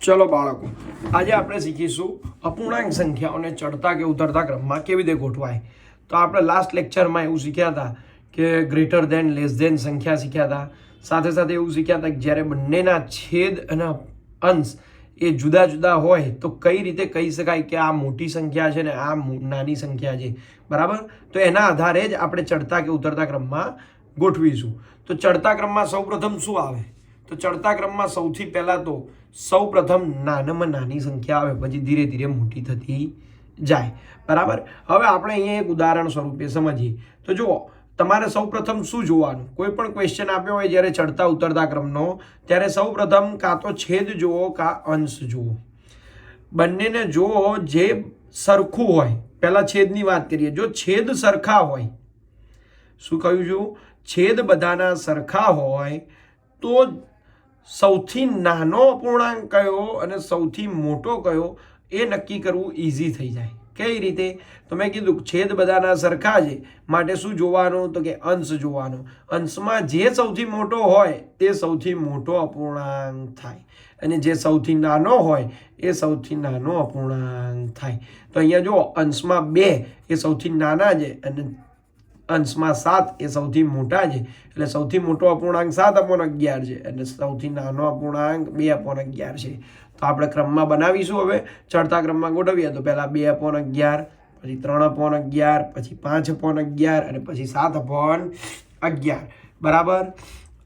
चलो बाळको आज આપણે શીખીશું અપૂર્ણાંક સંખ્યાઓને ચડતા કે ઉતરતા ક્રમમાં કેવી રીતે ગોઠવાય। તો આપણે લાસ્ટ લેક્ચરમાં એવું શીખ્યા હતા કે ગ્રેટર ધેન લેસ ધેન સંખ્યા શીખ્યા હતા, સાથે સાથે એવું શીખ્યા હતા કે જ્યારે બંનેના છેદ અને અંશ એ જુદા જુદા હોય તો કઈ રીતે કહી શકાય કે આ મોટી સંખ્યા છે ને આ નાની સંખ્યા છે, બરાબર। તો એના આધારે જ આપણે ચડતા કે ઉતરતા ક્રમમાં ગોઠવીશું। તો ચડતા ક્રમમાં સૌપ્રથમ શું આવે? તો ચડતા ક્રમમાં સૌથી પહેલા તો સૌપ્રથમ નાનામાં નાની સંખ્યા આવે, પછી ધીરે ધીરે મોટી થતી જાય, બરાબર। હવે આપણે અહીંયા એક ઉદાહરણ સ્વરૂપે સમજીએ। તો જુઓ, તમારે સૌપ્રથમ શું જોવાનું? કોઈ પણ ક્વેશ્ચન આપ્યો હોય જ્યારે ચડતા ઉતરતા ક્રમનો, ત્યારે સૌપ્રથમ કાં તો છેદ જુઓ કાં અંશ જુઓ, બંનેને જુઓ જે સરખું હોય। પહેલા છેદની વાત કરીએ। જો છેદ સરખા હોય, શું કહ્યું છું? છેદ બધાના સરખા હોય તો સૌથી નાનો અપૂર્ણાંક કયો અને સૌથી મોટો કયો એ નક્કી કરવું ઈઝી થઈ જાય। કઈ રીતે? તો મેં કીધું છેદ બધાના સરખા છે માટે શું જોવાનું? તો કે અંશ જોવાનો। અંશમાં જે સૌથી મોટો હોય તે સૌથી મોટો અપૂર્ણાંક થાય અને જે સૌથી નાનો હોય એ સૌથી નાનો અપૂર્ણાંક થાય। તો અહીંયા જો અંશમાં 2 એ સૌથી નાના છે અને અંશમાં 7 એ સૌથી મોટા છે, એટલે સૌથી મોટો અપૂર્ણાંક 7/11 છે અને સૌથી નાનો અપૂર્ણાંક 2/11 છે। તો આપણે ક્રમમાં બનાવીશું। હવે ચડતા ક્રમમાં ગોઠવીએ તો પહેલા 2/11, પછી 3/11, પછી 5/11 અને પછી 7/11, બરાબર।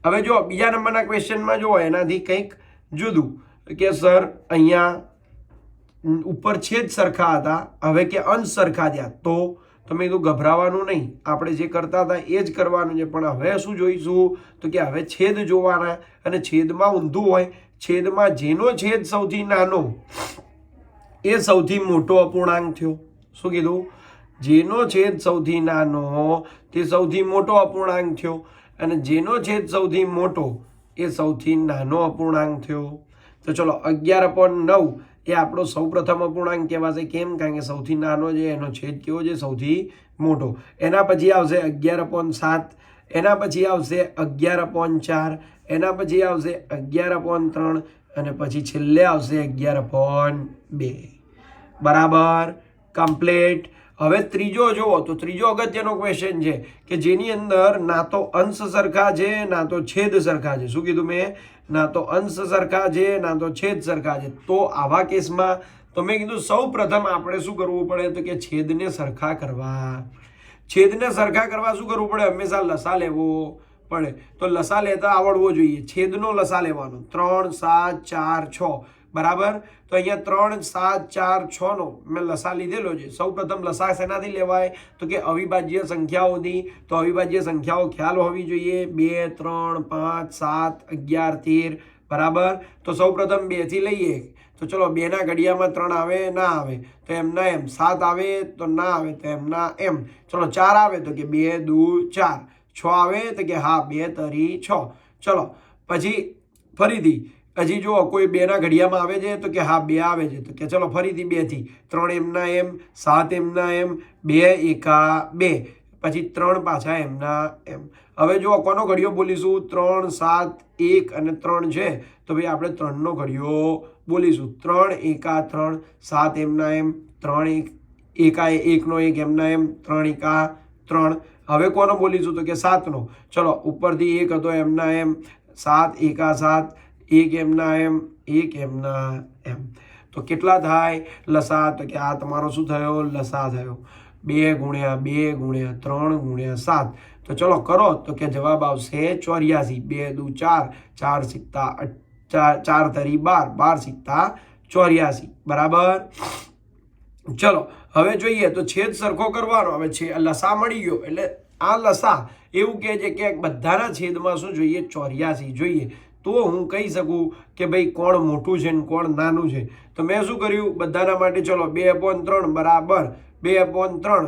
હવે જો બીજા નંબરના ક્વેશ્ચનમાં જો એનાથી કંઈક જુદું કે સર અહીંયા ઉપર છેદ સરખા હતા, હવે કે અંશ સરખા થયા, તો તમે કીધું ગભરાવાનું નહીં, આપણે જે કરતા હતા એ જ કરવાનું છે। પણ હવે શું જોઈશું? તો કે હવે છેદ જોવાના અને છેદમાં ઊંધું હોય, છેદમાં જેનો છેદ સૌથી નાનો એ સૌથી મોટો અપૂર્ણાંક થયો। શું કીધું? જેનો છેદ સૌથી નાનો તે સૌથી મોટો અપૂર્ણાંક થયો અને જેનો છેદ સૌથી મોટો એ સૌથી નાનો અપૂર્ણાંક થયો। તો ચલો 11/9 એ આપણો સૌપ્રથમ અપૂર્ણાંક કહેવાશે। કેમ? કારણ કે સૌથી નાનો છે, એનો છેદ કેવો છે? સૌથી મોટો। એના પછી આવશે 11/7, એના પછી આવશે 11/4, એના પછી આવશે 11/3 અને પછી છેલ્લે આવશે 11/2, બરાબર, કમ્પ્લીટ। હવે ત્રીજો જુઓ તો ત્રીજો અગત્યનો ક્વેશ્ચન છે કે જેની અંદર ના તો અંશ સરખા છે ના તો છેદ સરખા છે। શું કીધું મેં? ના તો અંશ સરખા છે ના તો છેદ સરખા છે। તો આવા કેસમાં તો મેં કીધું સૌ પ્રથમ આપણે શું કરવું પડે? તો કે છેદને સરખા કરવા। છેદને સરખા કરવા શું કરવું પડે? હંમેશા લસા લેવો પડે। તો લસા લેતા આવડવો જોઈએ। છેદનો લસા લેવાનો 3, 7, 4, 6, બરાબર। તો અહીંયા 3, 7, 4, 6 નો મેં લસા લીધેલો છે। સૌ પ્રથમ લસા શેનાથી લેવાય? તો કે અવિભાજ્ય સંખ્યાઓથી। તો અવિભાજ્ય સંખ્યાઓ ખ્યાલ હોવી જોઈએ। 2, 3, 5, 7, 11, 13, બરાબર। તો સૌ પ્રથમ 2 થી લઈએ તો ચલો 2 ના ઘડિયામાં 3 આવે ના આવે તો એમના એમ, 7 આવે તો ના આવે તો એમના એમ, ચલો 4 આવે તો કે 2 દુ 4, 6 આવે તો કે હા 2 તરી 6, ચલો પછી ફરીથી હજી જો કોઈ 2 ના ઘડિયામાં આવે છે તો કે હા 2 આવે છે તો કે ચલો ફરીથી 2 થી 3 એમના એમ, 7 એમના એમ, 2 એકા 2, પછી 3 પાછા એમના એમ। હવે જો કોનો ઘડિયો બોલીશું? 3, 7, 1 અને 3 છે તો ભાઈ આપણે 3 નો ઘડિયો બોલીશું। 3 એકા 3, 7 એમના એમ, 3 એકા 1 નો 1 એમના એમ, 3 એકા 3। હવે કોનો બોલીશું? તો કે 7 નો। ચલો ઉપરથી 1 હતો એમના એમ, 7 એકા 7, 1 એમના એમ, 1 એમના એમ। તો કેટલા થાય લસા? તો કે આ તમારો શું થયો? લસા થયો। 2 ગુણ્યા 2 ગુણ્યા 3 ગુણ્યા 7, તો ચલો કરો તો કે જવાબ આવશે 84। 2 દુ 4, 4 સિક્કા 4 તરી 12, 12 સિક્કા 84, બરાબર। ચલો હવે જોઈએ તો છેદ સરખો કરવાનો। હવે છે લસા મળી ગયો એટલે આ લસા એવું કહે છે કે બધાના છેદમાં શું જોઈએ? 84 જોઈએ। તો હું કહી શકું કે ભાઈ કોણ મોટું છે ને કોણ નાનું છે। તો મેં શું કર્યું? બધાના માટે ચલો 2/3 બરાબર 2/3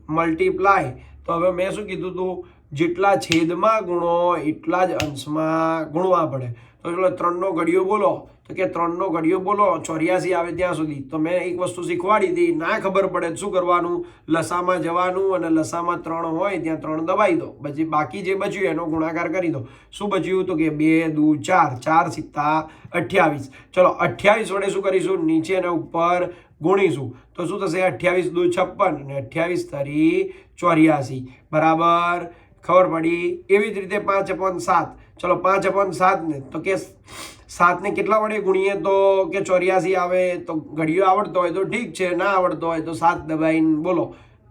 મલ્ટીપ્લાય। તો હવે મેં શું કીધું હતું? જેટલા છેદમાં ગુણો એટલા જ અંશમાં ગુણવા પડે। તો ચલો 3નો ઘડિયો બોલો, તો કે 3નો ઘડિયો બોલો 84 આવે ત્યાં સુધી. તો મેં એક વસ્તુ શીખવાડી હતી, ના ખબર પડે શું કરવાનું, લસામાં જવાનું અને લસામાં 3 હોય ત્યાં 3 દબાઈ દો, પછી બાકી જે બચ્યું એનો ગુણાકાર કરી દો. શું બચ્યું, તો કે 2 2 4, 4 સિત્તા 28. ચલો 28 વડે શું કરીશું, નીચે અને ઉપર ગુણીશું. તો શું થશે, 28 2 56 અને 28 તરી 84. બરાબર, ખબર પડી. એવી જ રીતે 5/7. ચલો 5/7 ને તો કે 7 ને કેટલા વડે ગુણીએ તો કે 84 આવે. તો ઘડિયો આવડતો હોય તો ઠીક છે, ના આવડતો હોય તો 7 દબાઈને બોલો.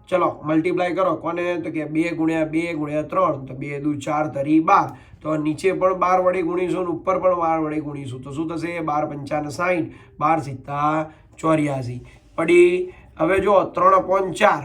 ચલો મલ્ટીપ્લાય કરો કોને, તો કે 2 × 2 × 3, તો 2 2 4 તરી 12. તો નીચે પણ 12 વડે ગુણીશું અને ઉપર પણ 12 વડે ગુણીશું. તો શું થશે, 12 × 5 = 60, 12 સિત્તા 84 પડી. હવે જો 3/4.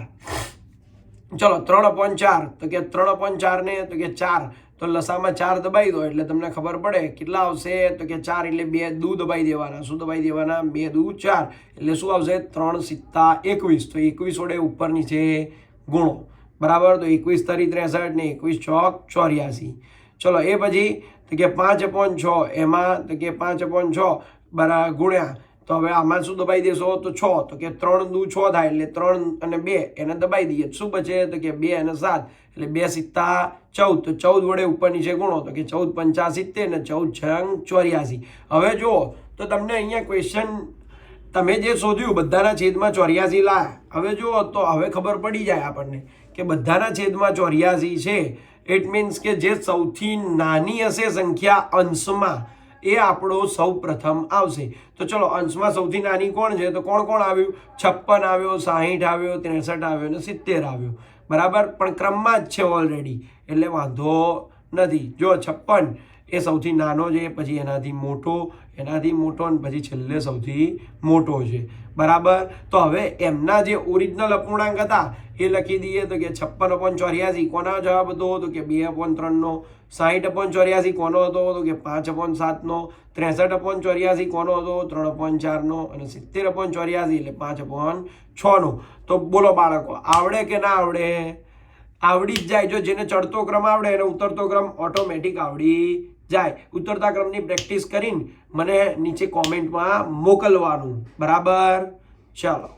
ચલો 3/4, તો કે 3/4 ને તો કે 4, તો લસામાં 4 દબાઈ દો એટલે તમને ખબર પડે કેટલા આવશે, તો કે 4 એટલે 2 દૂ દબાઈ દેવાના. શું દબાઈ દેવાના, 2 દૂ 4 એટલે શું આવશે, 3 સિત્તા 21. તો 21 વડે ઉપર નીચે ગુણો. બરાબર, તો 21 તરી 63 ને 21 ચોક 84. ચલો એ પછી તો કે 5/6 એમાં તો કે 5/6 બરાબર ગુણ્યા. તો હવે આમાં શું દબાઈ દેશો, તો 6, તો કે 3 દૂ 6 થાય એટલે 3 અને 2 એને દબાઈ દઈએ. શું બચે, તો કે 2 અને 7 એટલે 2 સિત્તા 14. તો 14 વડે ઉપર નીચે ગુણો, તો કે 14 × 5 = 70 ને 14 × 84. હવે જુઓ તો તમને અહીંયા ક્વેશ્ચન તમે જે શોધ્યું બધાના છેદમાં 84 લાયા. હવે જુઓ તો હવે ખબર પડી જાય આપણને કે બધાના છેદમાં 84 છે. ઇટ મીન્સ કે જે સૌથી નાની હશે સંખ્યા અંશમાં એ આપણો સૌ પ્રથમ આવશે. તો ચલો અંશમાં સૌથી નાની કોણ છે, તો કોણ કોણ આવ્યું, 56 આવ્યો, 60 આવ્યો, 63 આવ્યો અને 70 આવ્યો. બરાબર, પણ ક્રમમાં જ છે ઓલરેડી એટલે વાંધો નથી. જો 56 એ સૌથી નાનો છે, પછી એનાથી મોટો અને પછી છેલ્લે સૌથી મોટો છે. બરાબર, તો હવે એમના જે ઓરિજિનલ અપૂર્ણાંક હતા એ લખી દઈએ. તો કે 56/84 કોનો જવાબ હતો, તો કે 2/3નો. 60/84 કોનો હતો, તો કે 5/7નો. 63/84 કોનો હતો, 3/4નો. અને 70/84 એટલે 5/6નો. તો બોલો બાળકો, આવડે કે ના આવડે, આવડી જ જાય. જો જેને ચડતો ક્રમ આવડે એને ઉતરતો ક્રમ ઓટોમેટિક આવડી જાય. ઉતરતા ક્રમની પ્રેક્ટિસ કરીને મને નીચે કોમેન્ટમાં મોકલવાનું. બરાબર, ચાલો.